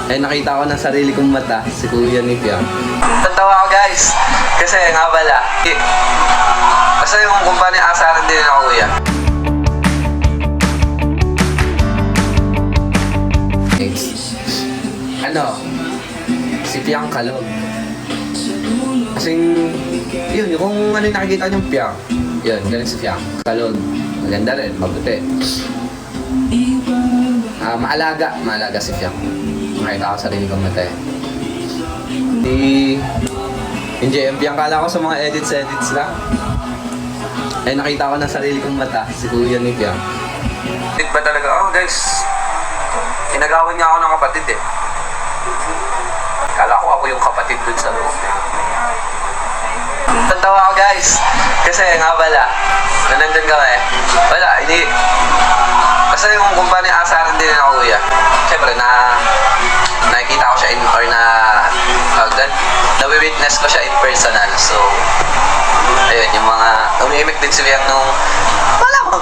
Ay nakita ko ng sarili kong mata, si Kuya ni Piang. Tatawa ako guys, kasi nga pala, basta yung kumpanya asaran din ako kuya. Ano? Si Piang Kalog. Kasing, yun, kung ano yung nakikita niyong Piang, yun, galing si Piang Kalog. Maganda rin, mabuti. Maalaga si Piang. Nakita ko sarili kong mata eh. Yung JM Piang, kala ko sa mga edits lang. Ay nakita ko ng sarili kong mata, si Kuya ni Piang. Kapatid ba talaga? Oh guys, inagawan niya ako ng kapatid eh. Kala ko ako yung kapatid dun sa loob eh. Tatawa ako guys, kasi nga pala, nandun kami, wala, hindi, basta yung kumpanya asaran din ako kuya. Siyempre, nakikita ko siya na-witness ko siya in personal, so, ayun, yung mga, umimik din si Biang nung, wala mo,